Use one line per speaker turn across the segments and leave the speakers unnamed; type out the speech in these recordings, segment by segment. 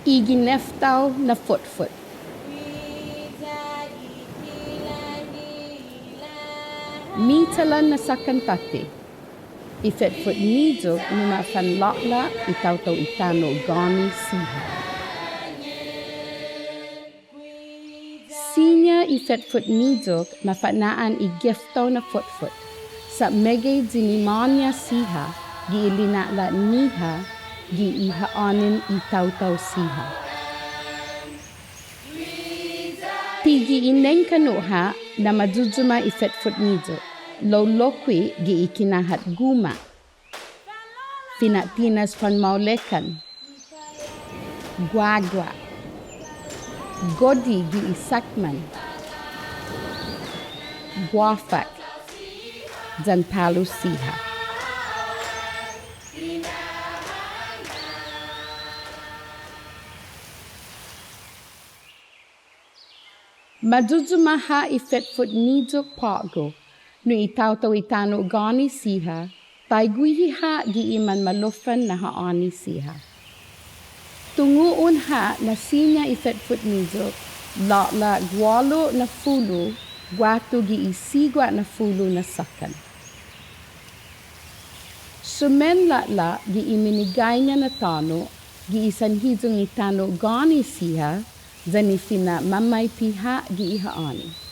Igineftaw na foot-foot. Mitalan na sakantate. Ifet-foot nidog numa fanlakla itaw-taw itano gani siha. Sinya ifet-foot nidog mafanaan igeftaw na foot-foot. Sa megay zinimanya siha, giilinala niha, giihaanin itaw-taw siha. Pigi ineng kanuha na majujuma ifet-foot nidog. Lolokwi giikinahat guma. Finatinas panmaulekan. Guagua. Godi giisakman. Guafak. Dan palusiha. Majujumaha ifet-foot nidog pago. No itaw-taw itano gani siha, taiguiha giiman malofan na haani siha. Tunguun ha na sinya ifet-foot nidog, la gualo na fulu, guato giisigwa na fulu na sakan. Sumen la giiminigay niya na tano, giisanhidong itano gani siha, zanifina mamay piha giihaani.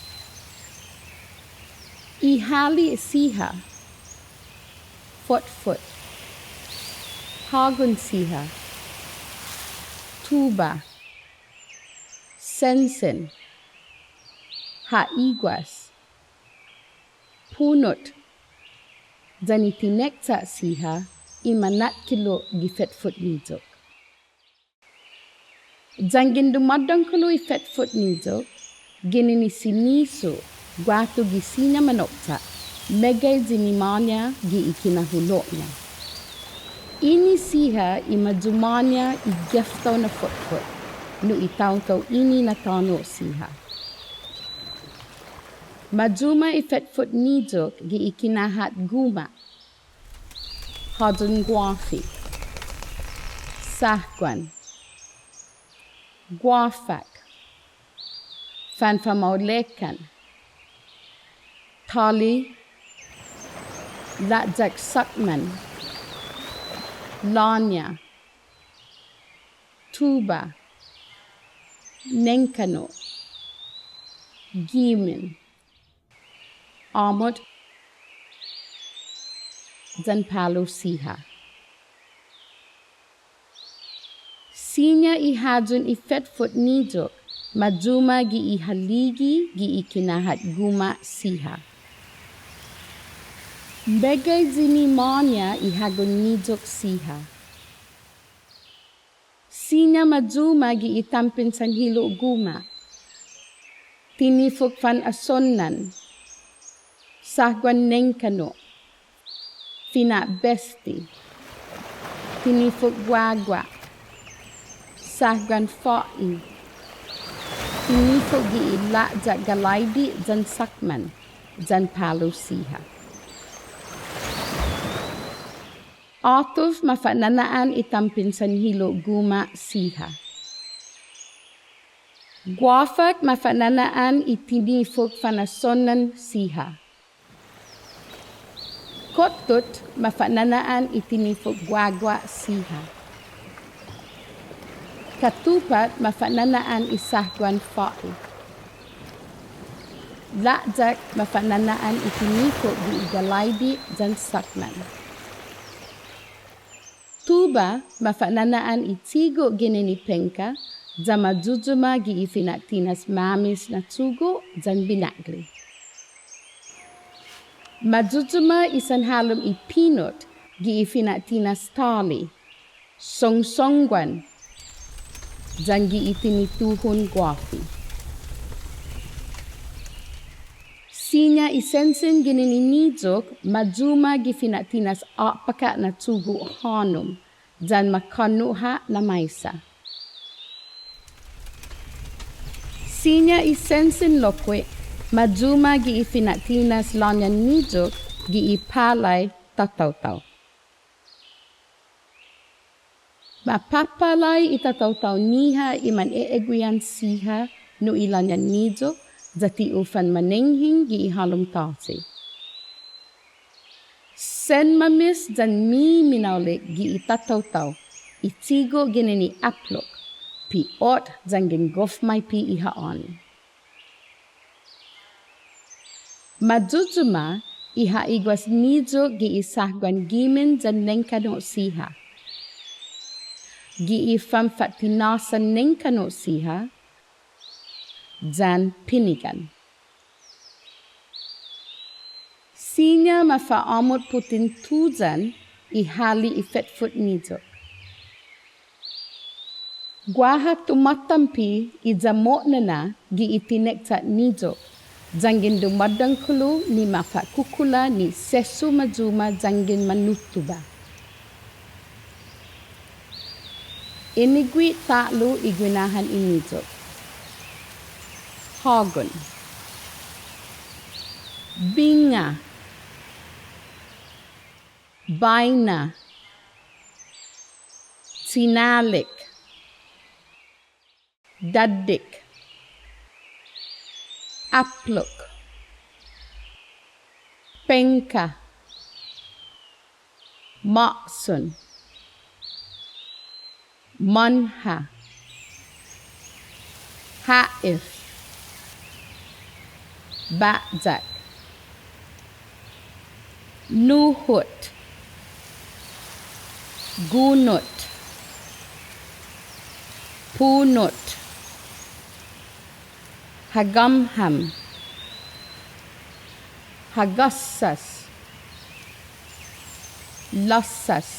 Ihali siha, foot-foot, hagun siha, tuba, sensen, haiguas, punot, zanitinekta siha, imanat kilo gifet-foot nidog. Zangin dumadang kilo ifet-foot nidog, ginini siniso, guato gisinya manokta, megay zinimanya gi ikinahuloknya. Ini siha imajumanya igeftaw na foot-foot, no itaw-taw ini na tano siha. Majuma ifet-foot nidog gi ikinahat guma, hadun guafi, sahguan, guafak, fanfamaulekan, tali, lajak sakman, lanya, tuba, nenkano, gimin, amot, dan palusiha. Sinya ihadun ifet-foot nidog, majuma gi ihaligi gi ikinahat guma siha. Begay zinimanya ihagon nidog siha. Sinya majuma gi itampin sanhilo guma. Tinifok fan asonnan. Sahguan nenkano. Fina besti. Tinifok guagua. Sahguan fa'i. Tinifok gi ilajak galaidi dan sakman. Dan palusiha. Atuf mafananaan itampin sanhilo guma siha. Guafak mafananaan itinifok fanasonan siha. Kotut mafananaan itinifok guagua siha. Katupat mafananaan isahguan fa'i. Lajak mafananaan itinifok di igalaidi dan sakman. Tuba mafananaan itigo ginini pengka, zama jujuma gi ifinatinas mamis na tugo dan binagli. Majujuma isan halum ipinot gi ifinatinas tali, songsongguan, dan gi itinituhun guafi. Sinya isensin ginini nidog, majuma gifinatinas apaka na tugo hanum, dan makanuha na maisa. Sinya isensin lokwe, majuma gi ifinatinas lanyan nidog, gi ipalay tataw-taw. Mapapalay itataw-taw niha iman eeguyan siha no ilanyan nijo zati ufan manenghing gi ihalong tasi. Sen mamis dan mi minaulik gi itataw-taw itigo ginini aplok pi ot zangin gofmay pi ihaan. Majujuma iha igwas nijo gi isahguan gimin zan nengkano siha. Gi ifam fatinasan nengkano siha zan pinigan. Sinya mafaamot putin tuzan ihali ifetfut nijo. Guaha tumatampi ijamok nana gi itinek tat nijo. Zangin dumadang kulu ni mafakukula ni sesu majuma zangin manutuba. Inigwi taklu igunahan inijo. Hagun. Binga. Baina. Tinalik. Dadik. Apluk. Penka. Maksun. Manha. Haif. Ba'zak. Nuhut. Gunut. Punut. Hagamham. Hagassas. Lassas.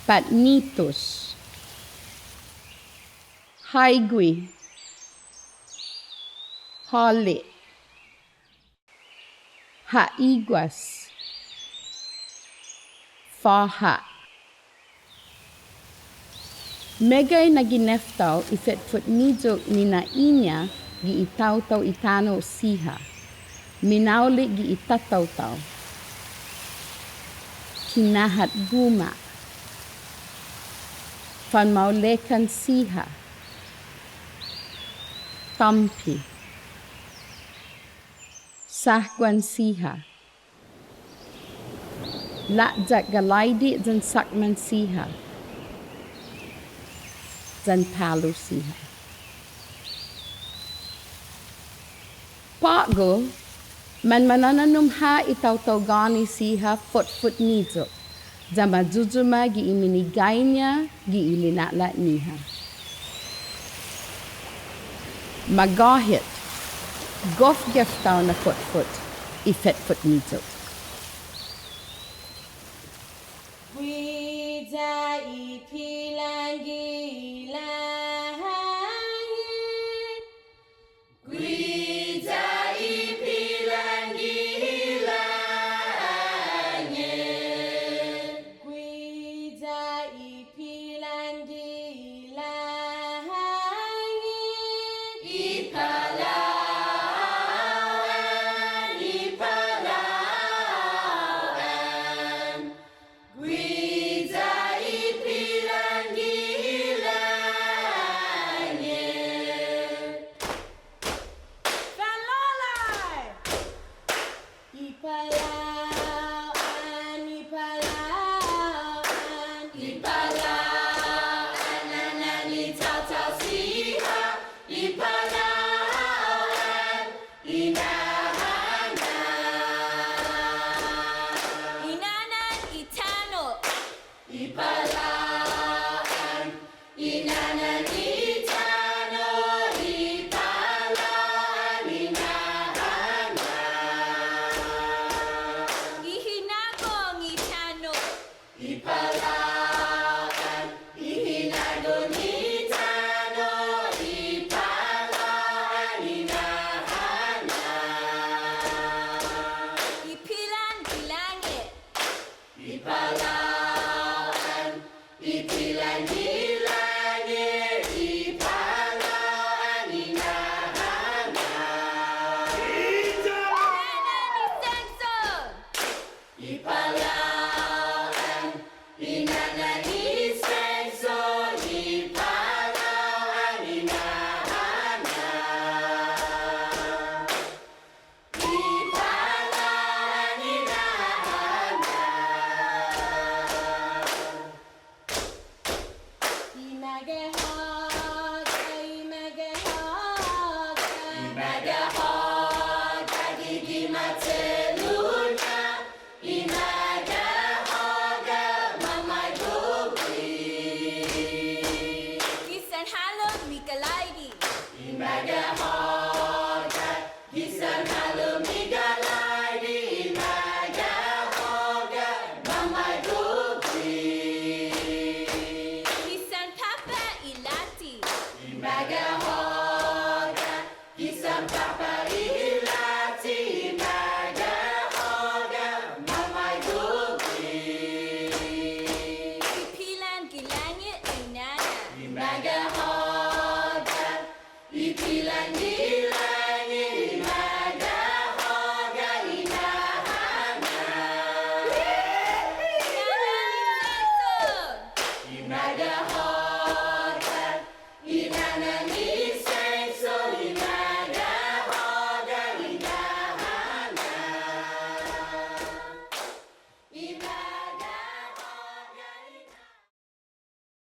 Patnitus. Haigui. Hale. Haiguas. Faha. Megay na gineftaw ifetfut nijo nina inya gi itaw-taw itano siha. Minauli gi itataw-taw. Kinahat guma. Fanmaulekan siha. Tampi. Sahguan siha. Lakjak galaidi dan sakman siha. Dan palu siha. Pakgo, man manananum ha itaw-taw gani siha fut nijo. Zama jujuma gi iminigainya gi ilinaklat niha. Magahit, gof geftaw na fut ifet nijo.
Wida ipilangi langit. Wida ipilangi langit. Wida ipilangi langit. Ipalawan, ipalawan. Wida ipilangi langit. Falolai. Ipalawan, ipalawan. Ipalawan, nanani taw-taw siha. Ipalawan, inahanan. Inanan itano. Ipalawan, inanan itano. Ipalawan, inahanan. Ihinagong itano. Ipalawan, ihinagong itano. Ipalawan, inahanan. Ipilan bilangit. Ipalawan, ipilan bilangit. Ipalawan, inahanan. Inanan itagson. Ipalawan.